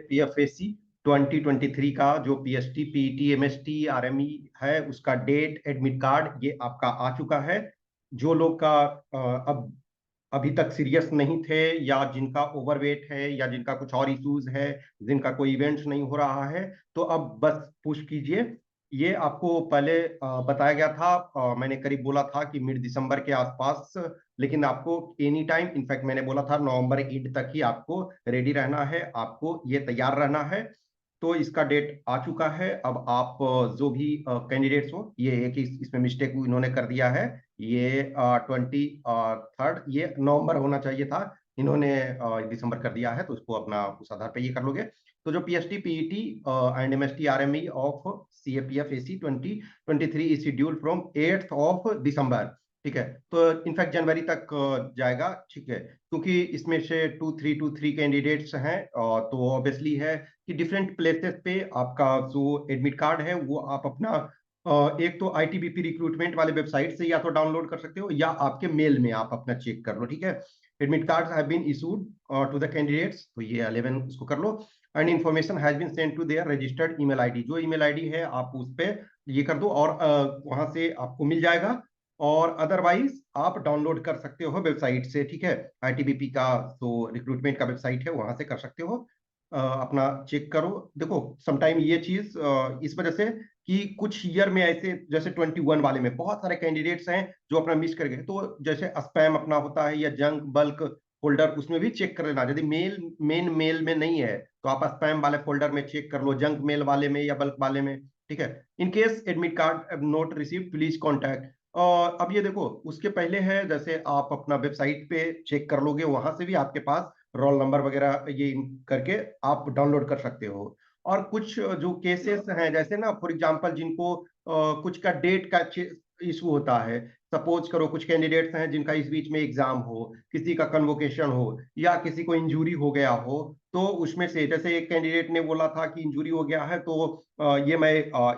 पीएफएससी 2023 का जो PST PT MST RME है उसका डेट एडमिट कार्ड ये आपका आ चुका है। जो लोग का अब अभी तक सीरियस नहीं थे या जिनका ओवरवेट है या जिनका कुछ और इश्यूज है, जिनका कोई इवेंट्स नहीं हो रहा है, तो अब बस पुश कीजिए। ये आपको पहले बताया गया था, मैंने करीब बोला था कि मिड दिसंबर के आसपास, लेकिन आपको एनी टाइम, इनफैक्ट मैंने बोला था नवंबर एंड तक ही आपको रेडी रहना है, आपको ये तैयार रहना है। तो इसका डेट आ चुका है। अब आप जो भी कैंडिडेट्स हो, ये एक इसमें मिस्टेक इन्होंने कर दिया है। ये 23 ये नवंबर होना चाहिए था, इन्होंने दिसंबर कर दिया है, तो उसको अपना उस आधार पर ये कर लोगे। तो जो PST PET and MST RME of CAPF AC 2023 is schedule from 8 दिसंबर। ठीक है, तो इनफैक्ट जनवरी तक जाएगा। ठीक है, क्योंकि इसमें से 2323 कैंडिडेट्स हैं, तो ऑब्वियसली है कि डिफरेंट प्लेसेस पे आपका जो एडमिट कार्ड है वो आप अपना एक तो आईटीबीपी रिक्रूटमेंट वाले वेबसाइट से या तो डाउनलोड कर सकते हो या आपके मेल में आप अपना चेक कर लो। ठीक है, admit card have been issued to the candidates, तो ये 11 उसको कर लो। And information has been send to their registered email ID, जो ईमेल आईडी है आप उस पर ये कर दो और वहां से आपको मिल जाएगा। और अदरवाइज आप डाउनलोड कर सकते हो वेबसाइट से। ठीक है, आईटीबीपी का जो रिक्रूटमेंट का वेबसाइट है वहां से कर सकते हो। अपना चेक करो। देखो समटाइम ये चीज इस वजह से कि कुछ ईयर में ऐसे, जैसे 21 वाले में बहुत सारे कैंडिडेट्स हैं जो अपना मिस कर गए, तो जैसे स्पैम अपना होता है या जंक बल्क फोल्डर, उसमें भी चेक कर लेना। यदि मेन मेल में नहीं है तो आप स्पैम वाले फोल्डर में चेक कर लो, जंक मेल वाले में या बल्क वाले में। ठीक है, in case admit card note receive please contact. और अब ये देखो, उसके पहले है जैसे आप अपना वेबसाइट पे चेक कर लोगे, वहां से भी आपके पास रोल नंबर वगैरह ये करके आप डाउनलोड कर सकते हो। और कुछ जो केसेस हैं, जैसे ना फॉर एग्जांपल जिनको कुछ का डेट का इशू होता है, सपोज करो कुछ कैंडिडेट्स हैं जिनका इस बीच में एग्जाम हो, किसी का कन्वोकेशन हो या किसी को इंजरी हो गया हो, तो उसमें से जैसे एक कैंडिडेट ने बोला था कि इंजरी हो गया है, तो ये मैं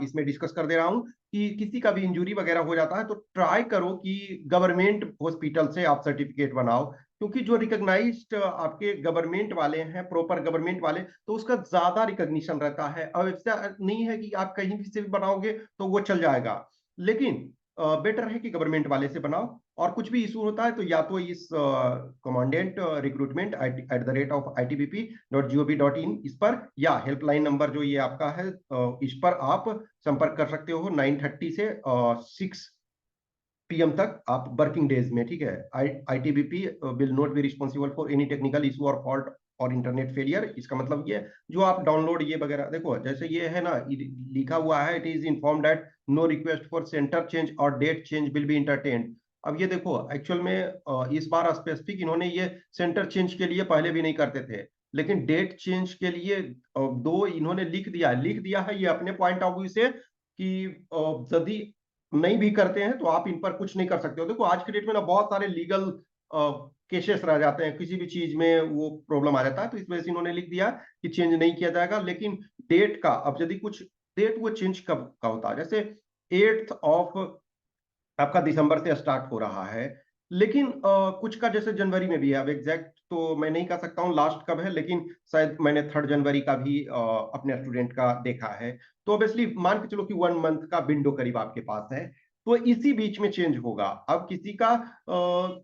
इसमें डिस्कस कर दे रहा हूँ कि किसी का भी इंजरी वगैरह हो जाता है तो ट्राई करो कि गवर्नमेंट हॉस्पिटल से आप सर्टिफिकेट बनाओ, क्योंकि जो रिकॉग्नाइज्ड आपके गवर्नमेंट वाले हैं, प्रॉपर गवर्नमेंट वाले, तो उसका ज्यादा रिकॉग्निशन रहता है। अब ऐसा नहीं है कि आप कहीं भी से भी बनाओगे तो वो चल जाएगा, लेकिन बेटर है कि गवर्नमेंट वाले से बनाओ। और कुछ भी इशू होता है तो या तो इस कमांडेंट रिक्रूटमेंट @itbp.gov.in इस पर, या हेल्पलाइन नंबर जो ये आपका है इस पर आप संपर्क कर सकते हो 9:30 से 6 PM तक आप वर्किंग डेज में। ठीक है, ITBP will not be responsible for any technical issue और फॉल्ट और इंटरनेट फेलियर। इसका मतलब ये जो आप डाउनलोड ये वगैरह, देखो जैसे ये है ना, लिखा हुआ है it is inform that no request for centre change और date change will be entertained. अब ये देखो एक्चुअल में इस बार स्पेसिफिक इन्होंने ये सेंटर चेंज के लिए पहले भी नहीं करते थे, लेकिन डेट चेंज के लिए दो इन्होंने लिख दिया है ये अपने पॉइंट ऑफ व्यू से कि यदि नहीं भी करते हैं तो आप इन पर कुछ नहीं कर सकते हो। देखो आज के डेट में ना बहुत सारे लीगल केसेस रह जाते हैं, किसी भी चीज में वो प्रॉब्लम आ जाता है, तो इस वजह से इन्होंने लिख दिया कि चेंज नहीं किया जाएगा। लेकिन डेट का, अब यदि कुछ डेट वो चेंज कब का होता है, जैसे 8 आपका दिसंबर से स्टार्ट हो रहा है, लेकिन कुछ का जैसे जनवरी में भी है। अब एग्जैक्ट तो मैं नहीं कह सकता हूँ लास्ट कब है, लेकिन शायद मैंने 3 जनवरी का भी अपने स्टूडेंट का देखा है। तो ऑब्वियसली मान के चलो कि 1 मंथ का विंडो करीब आपके पास है, तो इसी बीच में चेंज होगा। अब किसी का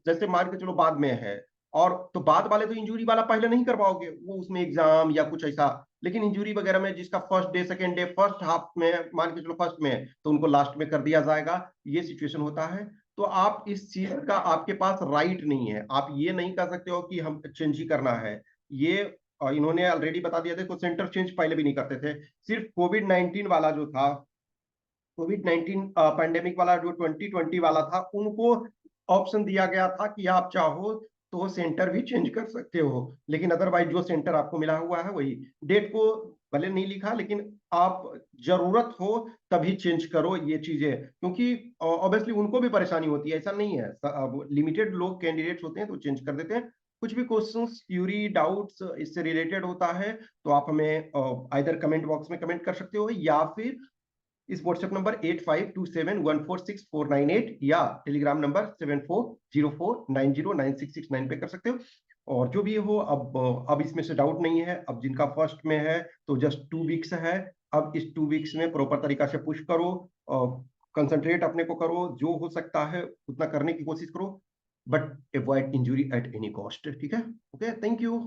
जैसे मान के चलो बाद में है, और तो बाद वाले तो इंजूरी वाला पहले नहीं कर पाओगे, वो उसमें एग्जाम या कुछ ऐसा, लेकिन इंजूरी वगैरह में जिसका first day second day first half में मान के चलो फर्स्ट में, तो उनको लास्ट में कर दिया जाएगा। ये सिचुएशन होता है। तो आप इस चीज का आपके पास राइट नहीं है, आप ये नहीं कर सकते हो कि हम चेंज ही करना है। ये इन्होंने ऑलरेडी बता दिया था, तो सेंटर चेंज पहले भी नहीं करते थे। सिर्फ कोविड 19 वाला जो था, कोविड 19 पैंडेमिक वाला जो 2020 वाला था, उनको ऑप्शन दिया गया था कि आप चाहो तो सेंटर भी चेंज कर सकते हो, लेकिन अदरवाइज जो सेंटर आपको मिला हुआ है वही डेट को भले नहीं लिखा, लेकिन आप जरूरत हो तभी चेंज करो ये चीजें, क्योंकि ऑब्वियसली उनको भी परेशानी होती है। ऐसा नहीं है, अब लिमिटेड लोग कैंडिडेट्स होते हैं तो चेंज कर देते हैं। कुछ भी क्वेश्चंस क्यूरी डाउट्स इससे रिलेटेड होता है तो आप हमें आइदर कमेंट बॉक्स में कमेंट कर सकते हो, या फिर इस व्हाट्सएप नंबर 8527146498 या टेलीग्राम नंबर 7404909669 पे कर सकते हो। और जो भी हो, अब इसमें से डाउट नहीं है। अब जिनका फर्स्ट में है तो जस्ट 2 वीक्स है। अब इस 2 वीक्स में प्रॉपर तरीका से पुश करो और कंसंट्रेट अपने को करो, जो हो सकता है उतना करने की कोशिश करो, but avoid injury at any cost. ठीक है, ओके, थैंक यू।